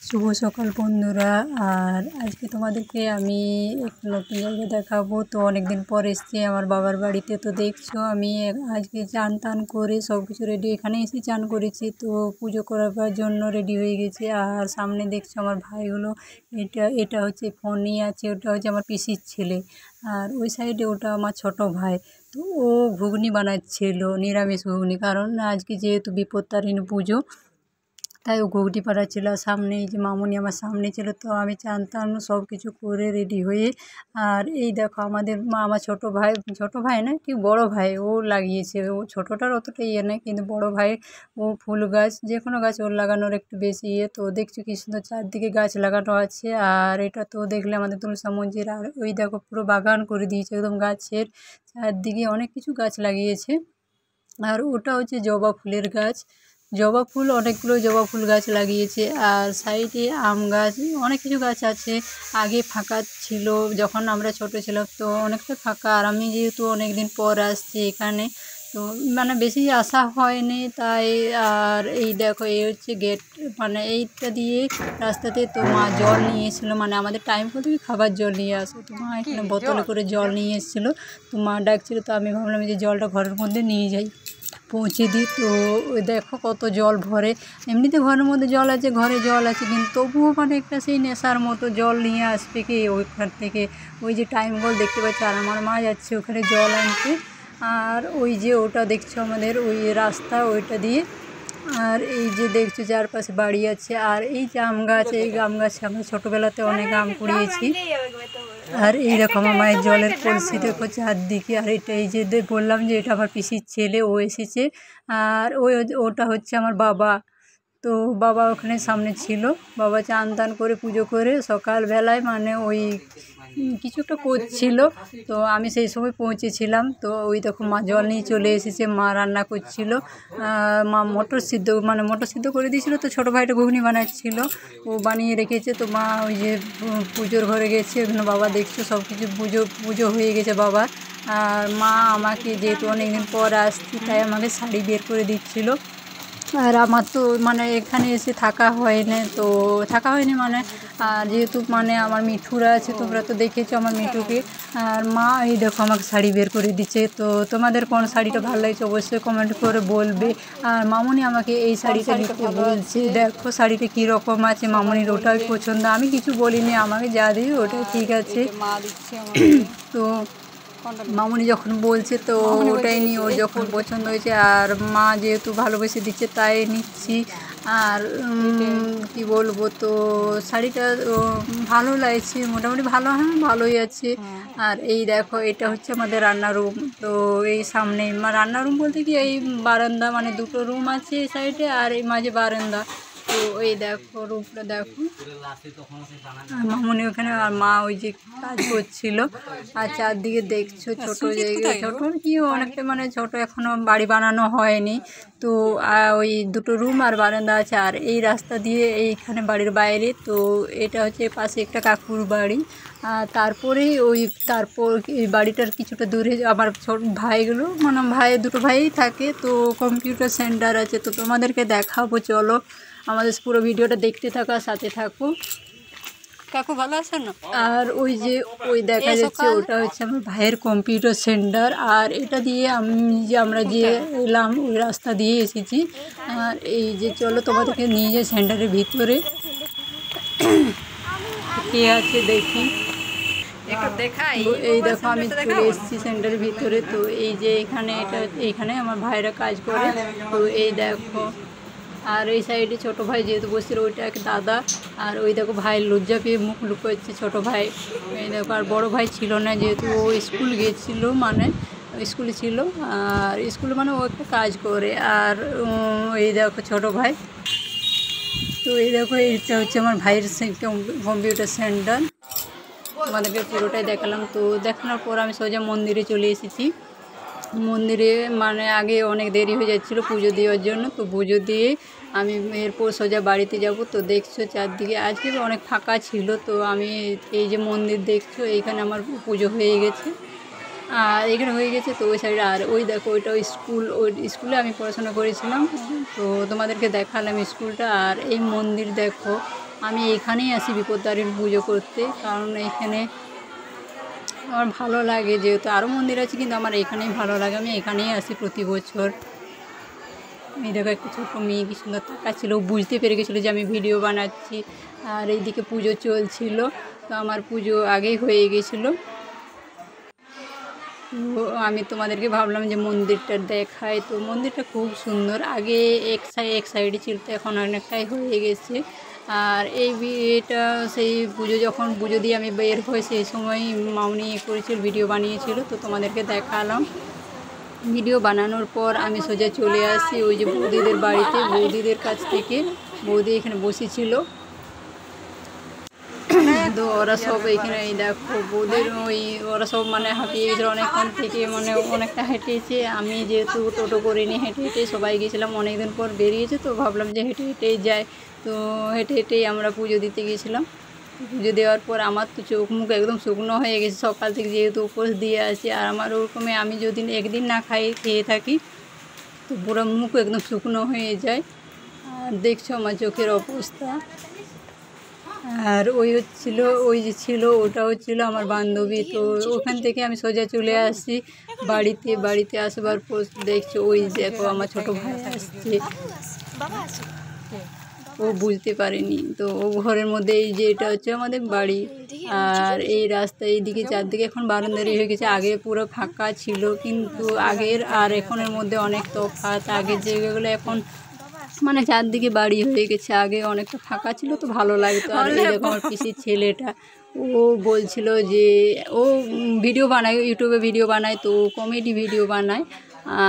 শুভ সকাল বন্ধুরা। আর আজকে তোমাদেরকে আমি এক নতুন জায়গা দেখাবো। তো অনেকদিন পর এসেছি আমার বাবার বাড়িতে। তো দেখছো আমি আজকে চান টান করে সব কিছু রেডি, এখানে এসে চান করেছি। তো পুজো করার জন্য রেডি হয়ে গেছি। আর সামনে দেখছো আমার ভাইগুলো, এটা হচ্ছে ফোন নিয়ে আছে, ওটা হচ্ছে আমার পিসির ছেলে। আর ওই সাইডে ওটা আমার ছোট ভাই। তো ও ঘুগনি বানাচ্ছিল, নিরামিষ ঘুগনি, কারণ আজকে যেহেতু বিপত্তারিণী পুজো, তাই ও ঘুগনি পাড়াচ্ছিল। আর সামনে এই যে মামুনি আমার সামনে ছিল। তো আমি চান টান সব কিছু করে রেডি হয়ে, আর এই দেখো আমাদের আমার ছোটো ভাই না কি বড় ভাই, ও লাগিয়েছে। ও ছোটোটার অতটা ইয়ে নেই, কিন্তু বড় ভাই ও ফুল গাছ, যে কোনো গাছ ওর লাগানোর একটু বেশি ইয়ে। তো দেখছো কি সুন্দর চারদিকে গাছ লাগানো আছে। আর এটা তো দেখলে আমাদের তুলসা মঞ্জির। আর ওই দেখো পুরো বাগান করে দিয়েছে একদম, গাছের চারদিকে অনেক কিছু গাছ লাগিয়েছে। আর ওটা হচ্ছে জবা ফুলের গাছ, জবা ফুল, অনেকগুলো জবা ফুল গাছ লাগিয়েছে। আর সাইডে আম গাছ, অনেক কিছু গাছ আছে। আগে ফাঁকা ছিল যখন আমরা ছোট ছিলাম, তো অনেকটা ফাঁকা। আর আমি যেহেতু অনেক দিন পর আসছি এখানে, তো মানে বেশি আসা হয়নি তাই। আর এই দেখো এই হচ্ছে গেট, মানে এইটা দিয়ে রাস্তাতে তো মা জল নিয়ে এসেছিলো, মানে আমাদের টাইম করে খাবার জল নিয়ে আসো। তো মা এখানে বোতলে করে জল নিয়ে এসেছিলো। তো মা ডাকছিলো, তো আমি ভাবলাম যে জলটা ঘরের মধ্যে নিয়ে যাই, পৌঁছে দিই। তো ওই দেখো কত জল ভরে। এমনিতে ঘরের মধ্যে জল আছে, ঘরে জল আছে, কিন্তু তবুও মানে একটা সেই নেশার মতো জল নিয়ে আসবে কি ওইখান থেকে। ওই যে টাইম কল দেখতে পাচ্ছি, আর আমার মা যাচ্ছে ওখানে জল আনতে। আর ওই যে ওটা দেখছো আমাদের ওই রাস্তা, ওইটা দিয়ে। আর এই যে দেখছো চারপাশে বাড়ি আছে। আর এই যে আম গাছ, এই আম গাছে আমরা ছোটোবেলাতে অনেক আম কুড়িয়েছি। আর এই দেখো আমার মায়ের জলের কলসি দেখো চারদিকে। আর এটা এই যে বললাম যে এটা আমার পিসির ছেলে, ও এসেছে। আর ওটা হচ্ছে আমার বাবা। তো বাবা ওখানে সামনে ছিল, বাবা চান টান করে পুজো করে সকালবেলায় মানে ওই কিছু একটা করছিল। তো আমি সেই সময় পৌঁছেছিলাম। তো ওই দেখো মা জল নিয়ে চলে এসেছে, মা রান্না করছিল। মা মটর সিদ্ধ করে দিয়েছিল। তো ছোটো ভাইটা ঘুগনি বানাচ্ছিল, ও বানিয়ে রেখেছে। তো মা ওই যে পুজোর ঘরে গেছে, ওখানে বাবা দেখছো সব কিছু পুজো হয়ে গেছে বাবার। আর মা আমাকে, যেহেতু অনেক দিন পর আসছি, তাই আমাকে শাড়ি বের করে দিচ্ছিলো। আর আমার তো মানে এখানে এসে থাকা হয়নি মানে, যেহেতু মানে আমার মিঠুরা আছে, তোমরা তো দেখেছো আমার মিঠুকে। আর মা এই দেখো আমাকে শাড়ি বের করে দিচ্ছে। তো তোমাদের কোন শাড়িটা ভালো লাগছে অবশ্যই কমেন্ট করে বলবে। আর মামুনি আমাকে এই শাড়িটা নিতে বলছে, দেখো শাড়িটা কীরকম আছে, মামুনির ওটাই পছন্দ। আমি কিছু বলিনি, আমাকে যা দিই ওটাই ঠিক আছে। তো মামুনি যখন বলছে তো ওটাই নিই, ওর যখন পছন্দ হয়েছে। আর মা যেহেতু ভালোবেসে দিচ্ছে তাই নিচ্ছি। আর কি বলবো, তো শাড়িটা ভালো লাগছে, মোটামুটি ভালো, হ্যাঁ ভালোই আছে। আর এই দেখো এটা হচ্ছে আমাদের রান্নার রুম। তো এই সামনে রান্নার রুম বলতে কি এই বারান্দা, মানে দুটো রুম আছে এই সাইডে, আর এই মাঝে বারান্দা। তো এই দেখো রূপটা দেখো। আর মামুনি ওখানে, আর মা ওই যে কাজ করছিল। আর চারদিকে দেখছো ছোট জায়গা, ছোট কি অনেকটা মানে ছোট, এখনও বাড়ি বানানো হয়নি। তো ওই দুটো রুম আর বারান্দা আছে। আর এই রাস্তা দিয়ে এইখানে বাড়ির বাইরে, তো এটা হচ্ছে পাশে একটা কাকুর বাড়ি। আর তারপরেই তারপর এই বাড়িটার কিছুটা দূরে আমার ছোট ভাইগুলো, মানে দুটো ভাইই থাকে। তো কম্পিউটার সেন্টার আছে, তো তোমাদেরকে দেখাবো, চলো আমাদের পুরো ভিডিওটা দেখতে থাকো, সাথে থাকো। কাকু ভালো আছেন না? আর ওই যে দেখা যাচ্ছে ওটা হচ্ছে আমার ভাইয়ের কম্পিউটার সেন্টার। আর এটা দিয়ে আমরা যে এলাম ওই রাস্তা দিয়ে এসেছি। আর এই যে চলো তোমাদেরকে নিয়ে যাই সেন্টারের ভিতরে, কে আছে দেখি। এই দেখো আমি চলে এসেছি সেন্টারের ভিতরে। তো এই যে এইখানে আমার ভাইরা কাজ করে। তো এই দেখো, আর এই সাইডে ছোটো ভাই যেহেতু বসছিল, ওইটা এক দাদা। আর ওই দেখো ভাই লজ্জা পেয়ে মুখ লুকোচ্ছে ছোটো ভাই। এই দেখো, আর বড়ো ভাই ছিল না যেহেতু ও স্কুল গিয়েছিলো, মানে স্কুলে ছিল। আর স্কুলে মানে ও একটা কাজ করে। আর এই দেখো ছোটো ভাই। তো এই দেখো এইটা হচ্ছে আমার ভাইয়ের কম্পিউটার সেন্টার। আমাদেরকে পুরোটাই দেখালাম। তো দেখানোর পর আমি সোজা মন্দিরে চলে এসেছি। মন্দিরে মানে আগে অনেক দেরি হয়ে যাচ্ছিলো পুজো দেওয়ার জন্য। তো পুজো দিয়ে আমি এরপর সোজা বাড়িতে যাব। তো দেখছো চারদিকে আজকে অনেক ফাঁকা ছিল। তো আমি এই যে মন্দির দেখছো, এইখানে আমার পুজো হয়ে গেছে। আর এখানে হয়ে গেছে। তো ওই সাইডে, আর ওই দেখো ওইটা ওই স্কুলে আমি পড়াশোনা করেছিলাম। তো তোমাদেরকে দেখালাম স্কুলটা। আর এই মন্দির দেখো, আমি এখানেই আসি বিপত্তারিণী পুজো করতে, কারণ এখানে আমার ভালো লাগে। যেহেতু আরও মন্দির আছে কিন্তু আমার এখানেই ভালো লাগে, আমি এখানেই আসি প্রতি বছর। এই দেখো একটা ছোট্ট মেয়ে কি সুন্দর তাকাচ্ছিল, বুঝতে পেরে গেছিলো যে আমি ভিডিও বানাচ্ছি। আর এইদিকে পুজো চলছিল, তো আমার পুজো আগেই হয়ে গেছিলো। তো আমি তোমাদেরকে ভাবলাম যে মন্দিরটা দেখাই। তো মন্দিরটা খুব সুন্দর, আগে এক সাইডে ছিল, তো এখন অনেকটাই হয়ে গেছে। আর এটা সেই যখন পুজো দিয়ে আমি বের হই সেই সময় মামনি করেছিল, ভিডিও বানিয়েছিল, তো তোমাদেরকে দেখালাম। ভিডিও বানানোর পর আমি সোজা চলে আসি ওই যে বৌদিদের বাড়িতে। বৌদিদের কাছ থেকে বৌদি এখানে বসেছিল, তো ওরা সব এখানে এই দেখো বৌদের ওরা সব হাঁপিয়ে গেছিলো অনেকক্ষণ থেকে, অনেকটা হেঁটেছে। আমি যেহেতু টোটো করে নিয়ে হেঁটে হেঁটে সবাই গেছিলাম, অনেকদিন পর বেরিয়েছে, তো ভাবলাম যে হেঁটে হেঁটেই যাই। তো হেঁটে হেঁটেই আমরা পুজো দিতে গেছিলাম। পুজো দেওয়ার পর আমার তো চোখ মুখ একদম শুকনো হয়ে গেছে সকাল থেকে, যেহেতু উপোস দিয়ে আছি। আর আমার ওরকমই, আমি যদি একদিন না খেয়ে থাকি তো পুরো মুখ একদম শুকনো হয়ে যায়। আর দেখছো আমার চোখের অবস্থা। আর ওই যে ছিল ওটা হচ্ছিলো আমার বান্ধবী। তো ওখান থেকে আমি সোজা চলে আসি বাড়িতে আসবার পর দেখছো ওই দেখো আমার ছোট ভাই আসছে, ও বুঝতে পারেনি। তো ও ঘরের মধ্যে, এই যে এটা হচ্ছে আমাদের বাড়ি। আর এই রাস্তা এইদিকে চারদিকে এখন বারান্দারি হয়ে গেছে, আগে পুরো ফাঁকা ছিল, কিন্তু আগের আর এখনের মধ্যে অনেক তফাৎ। আগের জায়গাগুলো এখন চারদিকে বাড়ি হয়ে গেছে, আগে অনেকটা ফাঁকা ছিল, তো ভালো লাগতো। আর এই দেখো আমার পিসির ছেলেটা, ও বলছিল যে ও ভিডিও বানায়, ইউটিউবে ভিডিও বানায়, তো কমেডি ভিডিও বানায়।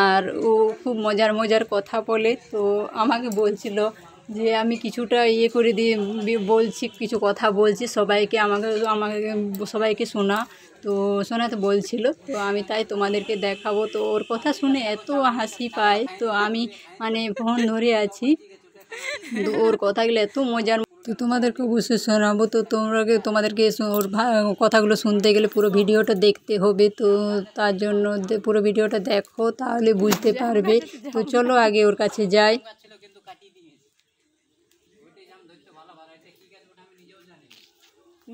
আর ও খুব মজার কথা বলে। তো আমাকে বলছিল যে আমি কিছুটা করে দিয়ে বলছি, কিছু কথা বলছি সবাইকে, আমাকে সবাইকে শোনাতে বলছিল। তো আমি তাই তোমাদেরকে দেখাবো। তো ওর কথা শুনে এত হাসি পায়, তো আমি ফোন ধরে আছি, তো ওর কথাগুলো এত মজার, তো তোমাদেরকে অবশ্যই শোনাবো। তো তোমাদেরকে ওর কথাগুলো শুনতে গেলে পুরো ভিডিওটা দেখতে হবে। তো তার জন্য পুরো ভিডিওটা দেখো, তাহলে বুঝতে পারবে। তো চলো আগে ওর কাছে যাই।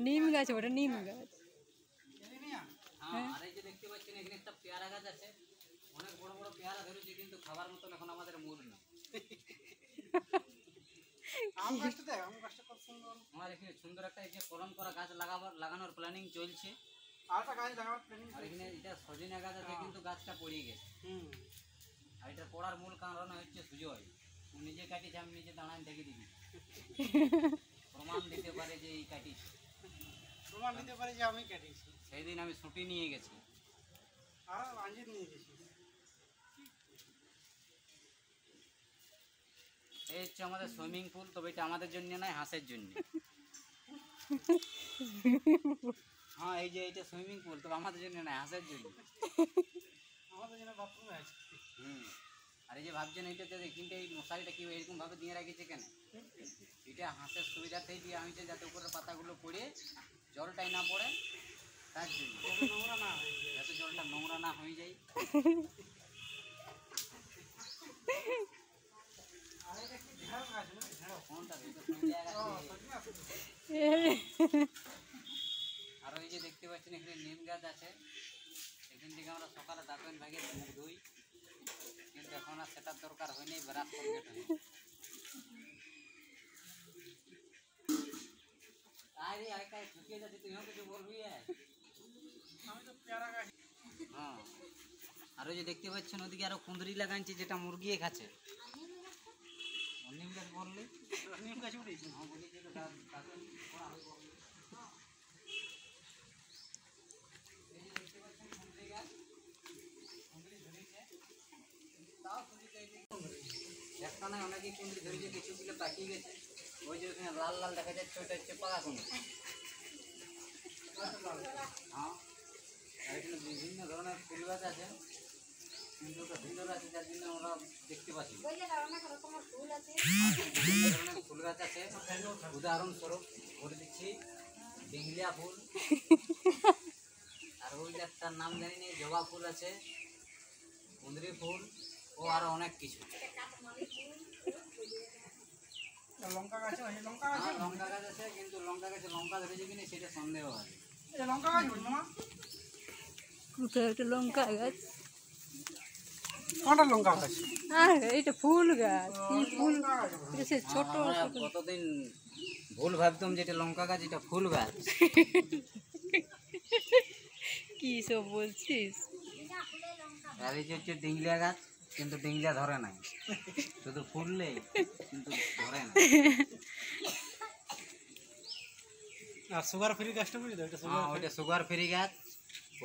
নিম গাছ, ওটা নিম গাছ। আর এই যে দেখতে পাচ্ছেন এখানে একটা পেয়ারা গাছ আছে, অনেক বড় বড় পেয়ারা ধরেছে, কিন্তু খাবার মতন এখন আমাদের মূল না। আম গাছটা দেখ, আম গাছটা কত সুন্দর। আমার এখানে সুন্দর একটা এই যে কলম করা গাছ লাগানোর প্ল্যানিং চলছে। আরেকটা গাছ লাগানোর প্ল্যানিং, আর এখানে এটা সজনে গাছ আছে, কিন্তু গাছটা পড়ে গেছে। আর এটা পড়ার মূল কারণ হচ্ছে সুজয়, নিজে কাটিছে, আমি নিজে দাঁড়ান দেখে দিবি। প্রমাণ দিতে পারে যে এই কাটিছে, প্রমাণ দিতে পারে যে আমি কাটিছি। সেই দিন আমি ছুটি নিয়ে গেছি, আর আঞ্জির নিয়ে গেছি। এই হচ্ছে আমাদের সুইমিং পুল, তবে এটা আমাদের জন্য নয়, হাঁসের জন্য। হ্যাঁ, এই যে এটা সুইমিং পুল, তবে আমাদের জন্য নয়, হাঁসের জন্য। আমাদের জন্য বাথরুম আছে। আর এই যে ভাবছেন এইটাতে, কিন্তু এই মশারিটা কি এরকম ভাবে দিয়ে রাখিছে কেন? এটা হাঁসের সুবিধাতেই দিয়ে হয়েছে, যাতে উপরের পাতাগুলো পড়ে জলটাই না পড়ে, তার জন্য নোংরা না হয়, যাতে জলটা নোংরা না হয়ে যায়। আর ওই যে দেখতে পাচ্ছেন এখানে নিম গাছ আছে, এখান থেকে আমরা সকালে দাঁতন ভাগে মুখ ধুই, কিন্তু এখন আর সেটার দরকার হয়নি, রাত কমপ্লিট হয়ে। শুকিয়ে যাচ্ছে, তুইও কিছু বলবি? আমি তো পেয়ারা গাছ। হ্যাঁ, আর ওই যে দেখতে পাচ্ছেন ওদিকে আরো কুঁদরি লাগাইছে, যেটা মুরগি খাচ্ছে। নিম গাছ বললি, নিম গাছ উঠেছে। হ্যাঁ, বলি যে একটা নয়, অনেকই কুঁদরি ধরেছে, কিছুগুলো পাকিয়ে গেছে। ওই যে ওখানে লাল লাল দেখা যাচ্ছে, ওইটা হচ্ছে পাকা কুঁদরি। হ্যাঁ, আর এখানে বিভিন্ন ধরনের ফুল গাছ আছে, কিন্তু ওটা ভিতর আছে, যার জন্য আমরা দেখতে পাচ্ছি। বিভিন্ন ধরনের ফুল গাছ আছে, উদাহরণস্বরূপ বলে দিচ্ছি, ডিংলিয়া ফুল, আর ওই গাছটার নাম জানি না, জবা ফুল আছে, কুঁদরি ফুল, ও আরো অনেক কিছু। লঙ্কা গাছ আছে, কিন্তু লঙ্কা গাছে লঙ্কা ধরেছে কিনা সেটা সন্দেহ আছে। লঙ্কা গাছ মামা, কোথায় একটা লঙ্কা গাছ? কোনটা লঙ্কা গাছ? আর এইটা ফুল গাছ। কি ফুল? সে ছোট। কতদিন ভুল ভাবতাম যেটা লঙ্কা গাছ, এটা ফুল গাছ। কি সব বলছিস? আর এই যে হচ্ছে ডিংলিয়া গাছ, কিন্তু ডিংলিয়া ধরে নাই, শুধু ফুললেই কিন্তু ধরে না। আর সুগার ফ্রি গাছটা বুঝলি তো, ওইটা সুগার ফ্রি গাছ।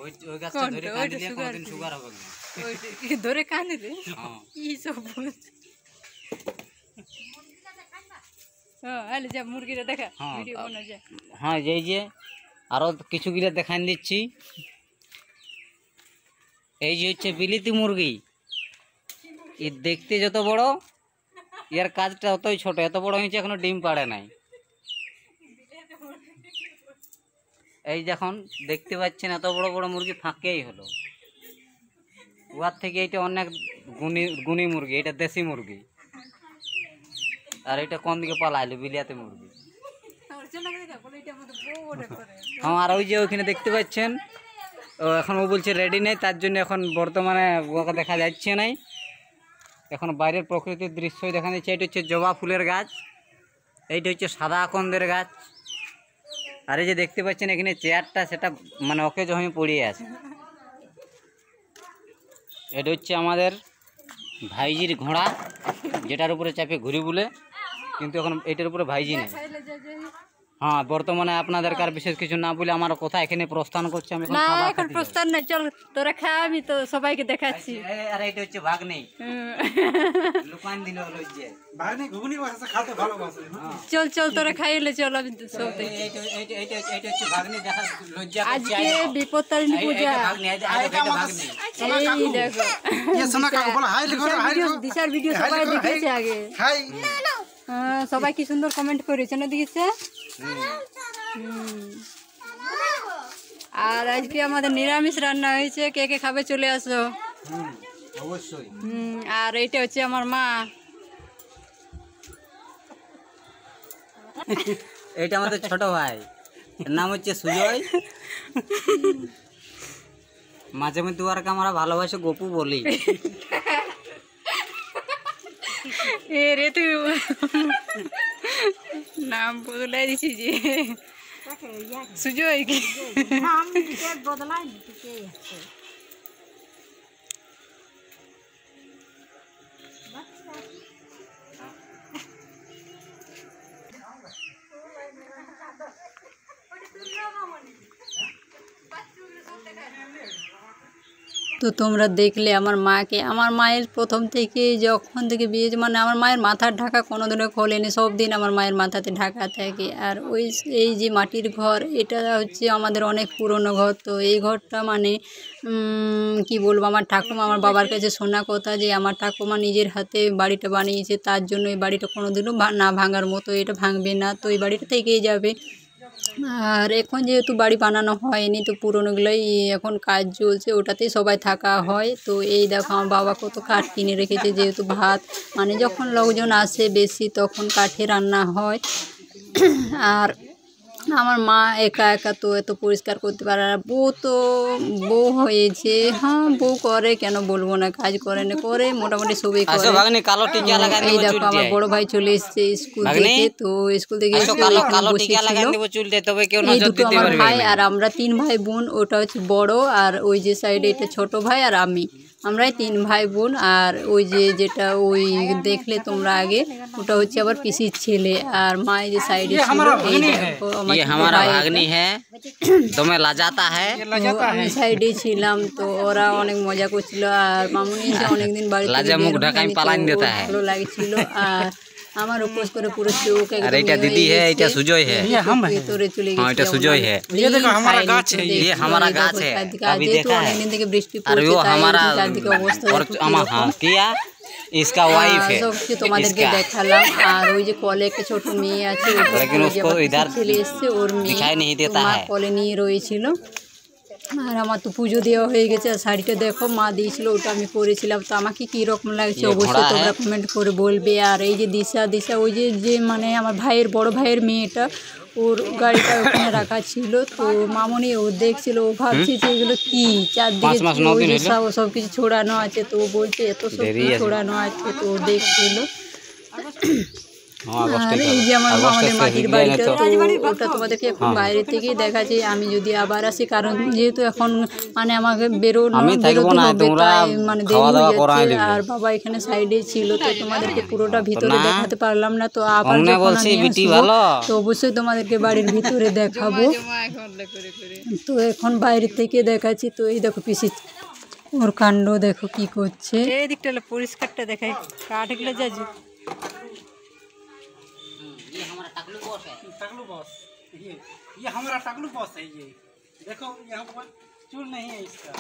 ওই গাছটা ধরে কাঁদি দিয়ে কোনোদিন সুগার হবে না। ওইটা ধরে কাঁদি দে? কি সব বলছিস? আলে যা মুরগিটা দেখা, ভিডিও বানা যা। হ্যাঁ, এই যে আরো কিছু গিলা দেখান দিচ্ছি। এই যে হচ্ছে বিলিতি মুরগি, এর দেখতে যত বড়, এর কাজটা অতই ছোট। এত বড় হয়েছে, এখনো ডিম পাড়ে নাই। এই যখন দেখতে পাচ্ছেন এত বড় বড় মুরগি ফাঁকেই হলো। উহার থেকে এইটা অনেক গুণী মুরগি, এটা দেশি মুরগি। আর এটা কোন দিকে পালাইলো, বিলিয়াতে মুরগি। হ্যাঁ, আর ওই যে ওইখানে দেখতে পাচ্ছেন, এখন ও বলছে রেডি নেই, তার জন্য এখন বর্তমানে ওকে দেখা যাচ্ছে নাই। এখন বাইরের প্রকৃতির দৃশ্যই দেখা যাচ্ছে। এটা হচ্ছে জবা ফুলের গাছ, এইটা হচ্ছে সাদা আকন্দের গাছ। আর এই যে দেখতে পাচ্ছেন এখানে চেয়ারটা, সেটা মানে ওকে জমি পড়িয়ে আছে। এটা হচ্ছে আমাদের ভাইজির ঘোড়া, যেটার উপরে চাপে ঘুরি বলে, কিন্তু এখন এটার উপরে ভাইজি নেই। হ্যাঁ, বর্তমানে আপনাদেরকে আর বিশেষ কিছু না বলে আমার কথা এখানে প্রস্থান করছে। আমি না, এখন প্রস্থান নাই, চল তোরা খা, আমি তো সবাইকে দেখাচ্ছি। আরে এটা হচ্ছে ভাগ্নি, লুকান দিল হলো যে ভাগ্নি ঘুগনি ভাষা খেতে ভালোবাসে। চল চল তোরা খাইলে চল, আমি সব দেখি। এইটা হচ্ছে ভাগ্নি, দেখা লজ্জা করছে। আজকে বিপত্তারিণী পূজা। ভাগ্নি এটা ভাগ্নি, এই দেখো, ये सुना का बोला हाय लिखो, हाय দিশার ভিডিও সবাই দেখেছে আগে। हाय, সবাই কি সুন্দর কমেন্ট করেছে না, দিয়েছে। আর আজকে আমাদের নিরামিষ রান্না হয়েছে, কে কে খাবে চলে আসো। অবশ্যই। আর এইটা হচ্ছে আমার মা। এটা আমাদের ছোট ভাই, এর নাম হচ্ছে সুজয়। মাঝে মধ্যে ওরকে আমরা ভালোবাসে গপু বলি। এ রে তুই নাম বদলাই দিছি যে সুজয় কি বদলাই। তো তোমরা দেখলে আমার মাকে। আমার মায়ের প্রথম থেকে যখন থেকে বিয়ে, মানে আমার মায়ের মাথার ঢাকা কোনোদিনও খোলেনি, সব দিন আমার মায়ের মাথাতে ঢাকা থাকে। আর এই যে মাটির ঘর, এটা হচ্ছে আমাদের অনেক পুরনো ঘর। তো এই ঘরটা মানে কি বলবো, আমার ঠাকুমা আমার বাবার কাছে শোনা কথা যে আমার ঠাকুমা নিজের হাতে বাড়িটা বানিয়েছে, তার জন্য এই বাড়িটা কোনোদিনও না ভাঙার মতো, এটা ভাঙবে না, তো এই বাড়িটা থেকেই যাবে। আর এখন যেহেতু বাড়ি বানানো হয়নি, তো পুরোনোগুলোই এখন কাজ চলছে, ওটাতেই সবাই থাকা হয়। তো এই দেখো আমার বাবা কত কাঠ কিনে রেখেছে, যেহেতু ভাত মানে যখন লোকজন আসে বেশি, তখন কাঠে রান্না হয়। আর আমার মা একা একা তো এত পরিষ্কার করতে পারে না। বউ হয়েছে, হ্যাঁ বউ করে, কেন বলবো না, কাজ করে না, করে মোটামুটি সবই করে। এই দেখো আমার বড় ভাই চলে এসছে স্কুল থেকে, তো স্কুল থেকে এই দুটো আমার ভাই, আর আমরা 3 ভাই বোন। ওটা হচ্ছে বড়, আর ওই যে সাইডে এটা ছোট ভাই, আর আমরাই 3 ভাই বোন। আর ওই যেটা ওই দেখলে তোমরা আগে, ওটা হচ্ছে আবার পিসির ছেলে। আর মা যে সাইডে ছিল, এই দেখো আমার ভাগ্নি है, तुम्हें लाजाता है। আমি সাইডে ছিলাম, তো ওরা অনেক মজা করছিল। আর মামুনি অনেকদিন বাড়িতে ভালো লাগছিল। আর আমার উপোস করে পুরো চোখ একদম दीदी है, এটা সুজয় है, ভিতরে চলে গেছে। এটা সুজয় है, ये देखो हमारा गाछ है, ये हमारा गाछ है, अभी देखा है। অনেকদিন থেকে বৃষ্টি और পড়ছে, वो তাই हमारा চারদিকে অবস্থা और हां किया, इसका वाइफ है, সব কিছু তোমাদেরকে দেখালাম। আর ওই যে কলে একটা ছোট মেয়ে আছে, लेकिन उसको इधर ছেলে এসছে, ওর মেয়ে दिखाई नहीं देता है। কলে নিয়ে রয়েছিল। আর আমার তো পুজো দেওয়া হয়ে গেছে। আর শাড়িটা দেখো মা দিয়েছিল, ওটা আমি পরেছিলাম। তো আমাকে কীরকম লাগছে অবশ্যই তোমরা কমেন্ট করে বলবে। আর এই যে দিশা ওই যে মানে আমার ভাইয়ের বড় ভাইয়ের মেয়েটা, ওর গাড়িটা ওখানে রাখা ছিল। তো মামনি ও দেখছিল, ও ভাবছে যে এগুলো কি চারদিকে ওই যে সব কিছু ছড়ানো আছে। তো ও বলছে এত সব কি ছড়ানো আছে। তো ও দেখছিল। আর এই যে আমাদের মাটির বাড়িটা, তো ওটা তোমাদেরকে এখন বাইরে থেকেই দেখাচ্ছি। আমি যদি আবার আসি, কারণ যেহেতু এখন মানে আমাকে বেরোতে হবে, তাই মানে দেরি হয়ে যাচ্ছে। আর বাবা এখানে সাইডে ছিল, তো তোমাদেরকে পুরোটা ভিতরে দেখাতে পারলাম না। তো আবার যখন আমি আসবো তো অবশ্যই তোমাদেরকে বাড়ির ভিতরে দেখাবো। তো এখন বাইরে থেকে দেখাচ্ছি। তো এই দেখো পিসি, ওর কাণ্ড দেখো কি করছে। এই দিকটা পরিষ্কারটা দেখায়, কাঠগুলো যাচ্ছে। ये हमारा टकलू बॉस है। टकलू बॉस ये हमारा टकलू बॉस है। ये देखो यहाँ पर चूल नहीं है इसका।